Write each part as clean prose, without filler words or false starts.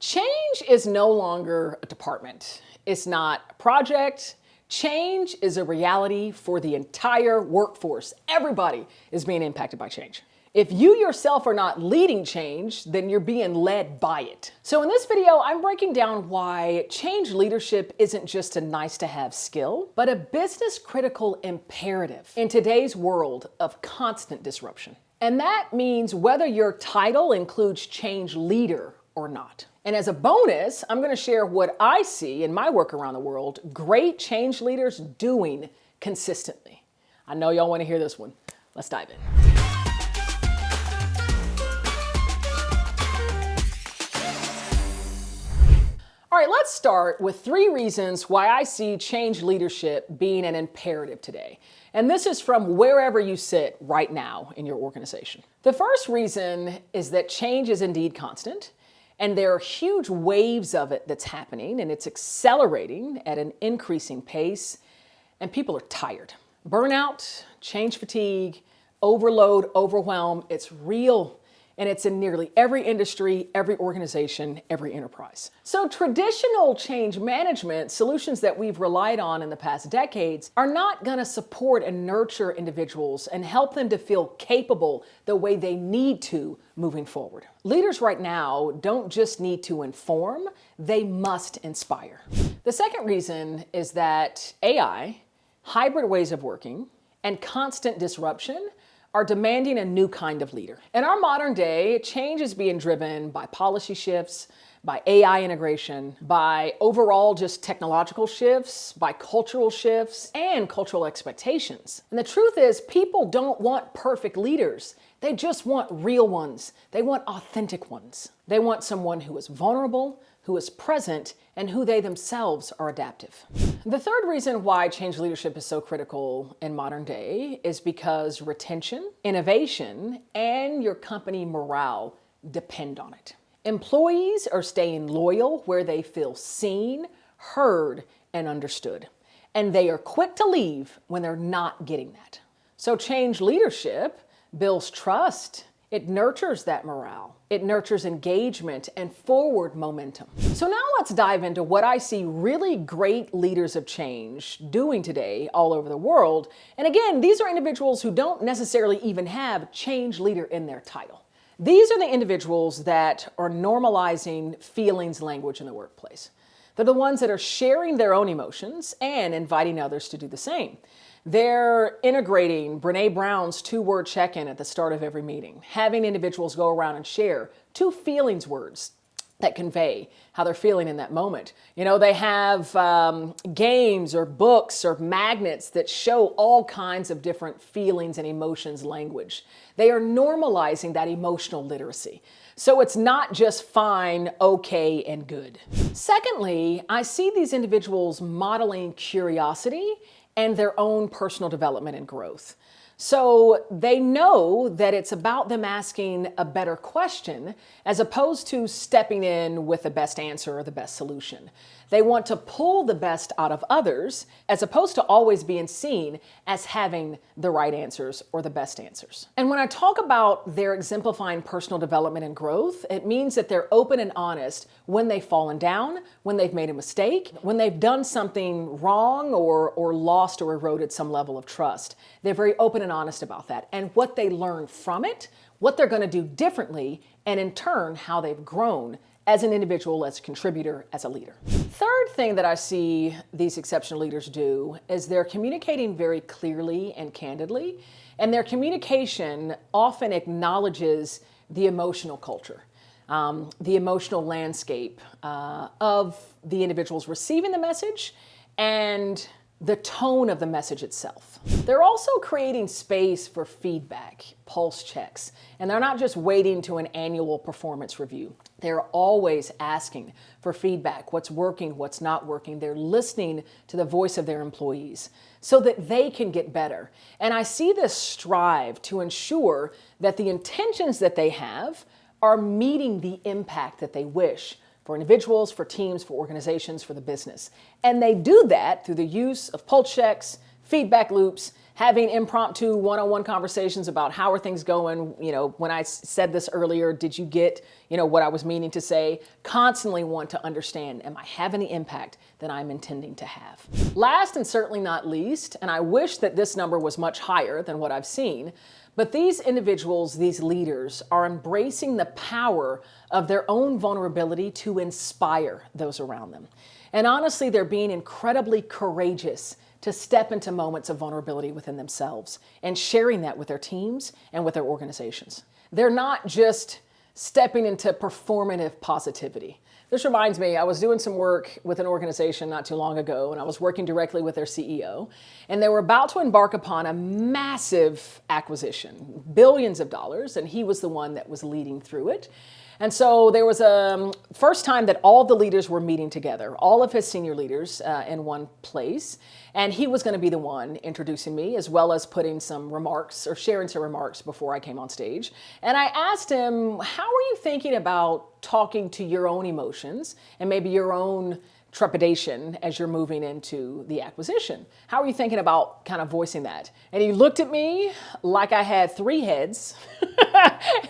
Change is no longer a department. It's not a project. Change is a reality for the entire workforce. Everybody is being impacted by change. If you yourself are not leading change, then you're being led by it. So in this video, I'm breaking down why change leadership isn't just a nice to have skill, but a business critical imperative in today's world of constant disruption. And that means whether your title includes change leader or not. And as a bonus, I'm going to share what I see in my work around the world great change leaders doing consistently. I know y'all want to hear this one. Let's dive in. All right, let's start with 3 reasons why I see change leadership being an imperative today. And this is from wherever you sit right now in your organization. The first reason is that change is indeed constant. And there are huge waves of it that's happening, and it's accelerating at an increasing pace, and people are tired. Burnout, change fatigue, overload, overwhelm, it's real, and it's in nearly every industry, every organization, every enterprise. So traditional change management solutions that we've relied on in the past decades are not going to support and nurture individuals and help them to feel capable the way they need to moving forward. Leaders right now don't just need to inform, they must inspire. The second reason is that AI, hybrid ways of working, and constant disruption are demanding a new kind of leader. In our modern day, change is being driven by policy shifts, by AI integration, by overall just technological shifts, by cultural shifts, and cultural expectations. And the truth is, people don't want perfect leaders. They just want real ones. They want authentic ones. They want someone who is vulnerable, who is present, and who they themselves are adaptive. The third reason why change leadership is so critical in modern day is because retention, innovation, and your company morale depend on it. Employees are staying loyal where they feel seen, heard, and understood. And they are quick to leave when they're not getting that. So change leadership builds trust. It nurtures that morale. It nurtures engagement and forward momentum. So now let's dive into what I see really great leaders of change doing today all over the world. And again, these are individuals who don't necessarily even have change leader in their title. These are the individuals that are normalizing feelings language in the workplace. They're the ones that are sharing their own emotions and inviting others to do the same. They're integrating Brené Brown's 2-word check-in at the start of every meeting, having individuals go around and share 2 feelings words that convey how they're feeling in that moment. You know, they have games or books or magnets that show all kinds of different feelings and emotions language. They are normalizing that emotional literacy. So it's not just fine, okay, and good. Secondly, I see these individuals modeling curiosity and their own personal development and growth. So they know that it's about them asking a better question as opposed to stepping in with the best answer or the best solution. They want to pull the best out of others as opposed to always being seen as having the right answers or the best answers. And when I talk about their exemplifying personal development and growth, it means that they're open and honest when they've fallen down, when they've made a mistake, when they've done something wrong or lost or eroded some level of trust. They're very open and honest about that and what they learn from it, what they're going to do differently, and in turn, how they've grown as an individual, as a contributor, as a leader. Third thing that I see these exceptional leaders do is they're communicating very clearly and candidly, and their communication often acknowledges the emotional culture, the emotional landscape of the individuals receiving the message and the tone of the message itself. They're also creating space for feedback, pulse checks, and they're not just waiting to an annual performance review. They're always asking for feedback, what's working, what's not working. They're listening to the voice of their employees so that they can get better. And I see this strive to ensure that the intentions that they have are meeting the impact that they wish for individuals, for teams, for organizations, for the business. And they do that through the use of pulse checks, feedback loops, having impromptu one-on-one conversations about how are things going. When I said this earlier, did you get, what I was meaning to say? Constantly want to understand, am I having the impact that I'm intending to have? Last and certainly not least, and I wish that this number was much higher than what I've seen, but these individuals, these leaders, are embracing the power of their own vulnerability to inspire those around them. And honestly, they're being incredibly courageous to step into moments of vulnerability within themselves and sharing that with their teams and with their organizations. They're not just stepping into performative positivity. This reminds me, I was doing some work with an organization not too long ago, and I was working directly with their CEO, and they were about to embark upon a massive acquisition, billions of dollars, and he was the one that was leading through it. And so there was a first time that all the leaders were meeting together, all of his senior leaders in one place. And he was going to be the one introducing me, as well as putting some remarks or sharing some remarks before I came on stage. And I asked him, how are you thinking about talking to your own emotions and maybe your own trepidation as you're moving into the acquisition? How are you thinking about kind of voicing that? And he looked at me like I had three heads.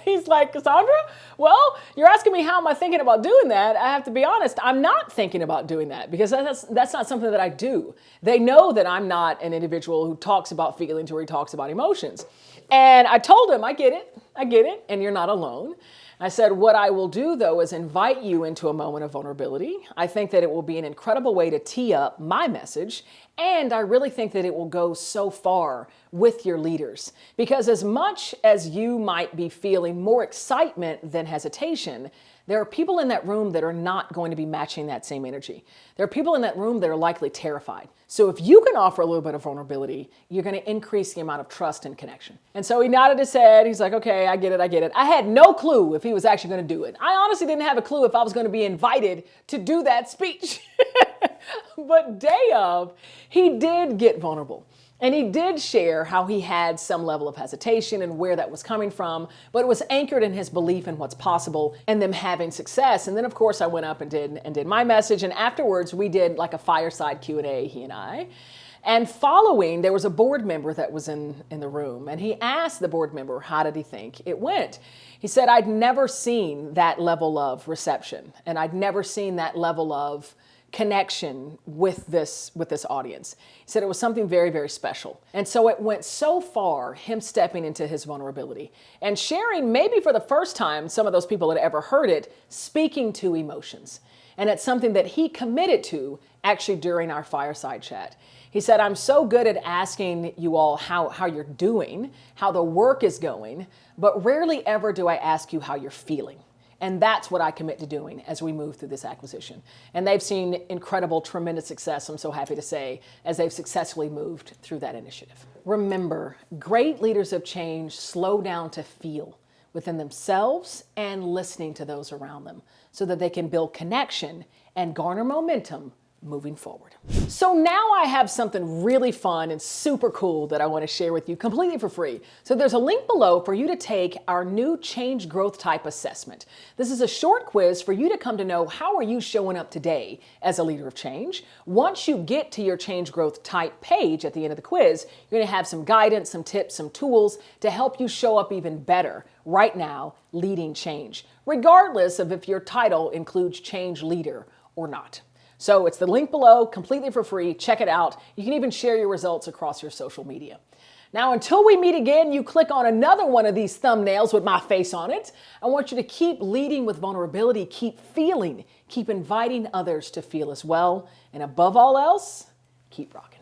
He's like, Cassandra, well, you're asking me how am I thinking about doing that? I have to be honest, I'm not thinking about doing that because that's not something that I do. They know that I'm not an individual who talks about feelings or he talks about emotions. And I told him, I get it, and you're not alone. I said, what I will do, though, is invite you into a moment of vulnerability. I think that it will be an incredible way to tee up my message, and I really think that it will go so far with your leaders. Because as much as you might be feeling more excitement than hesitation, there are people in that room that are not going to be matching that same energy. There are people in that room that are likely terrified. So if you can offer a little bit of vulnerability, you're going to increase the amount of trust and connection. And so he nodded his head. He's like, okay, I get it. I had no clue if he was actually going to do it. I honestly didn't have a clue if I was going to be invited to do that speech. But day of, he did get vulnerable. And he did share how he had some level of hesitation and where that was coming from, but it was anchored in his belief in what's possible and them having success. And then, of course, I went up and did my message. And afterwards, we did like a fireside Q&A, he and I. And following, there was a board member that was in the room. And he asked the board member, how did he think it went? He said, I'd never seen that level of reception. And I'd never seen that level of connection with this audience. He said it was something very, very special. And so it went so far, him stepping into his vulnerability and sharing, maybe for the first time, some of those people had ever heard it, speaking to emotions. And it's something that he committed to actually during our fireside chat. He said, I'm so good at asking you all how you're doing, how the work is going, but rarely ever do I ask you how you're feeling. And that's what I commit to doing as we move through this acquisition. And they've seen incredible, tremendous success, I'm so happy to say, as they've successfully moved through that initiative. Remember, great leaders of change slow down to feel within themselves and listening to those around them so that they can build connection and garner momentum moving forward. So now I have something really fun and super cool that I want to share with you completely for free. So there's a link below for you to take our new change growth type assessment. This is a short quiz for you to come to know how are you showing up today as a leader of change. Once you get to your change growth type page at the end of the quiz, you're going to have some guidance, some tips, some tools to help you show up even better right now leading change, regardless of if your title includes change leader or not. So it's the link below, completely for free. Check it out. You can even share your results across your social media. Now, until we meet again, you click on another one of these thumbnails with my face on it. I want you to keep leading with vulnerability, keep feeling, keep inviting others to feel as well. And above all else, keep rocking.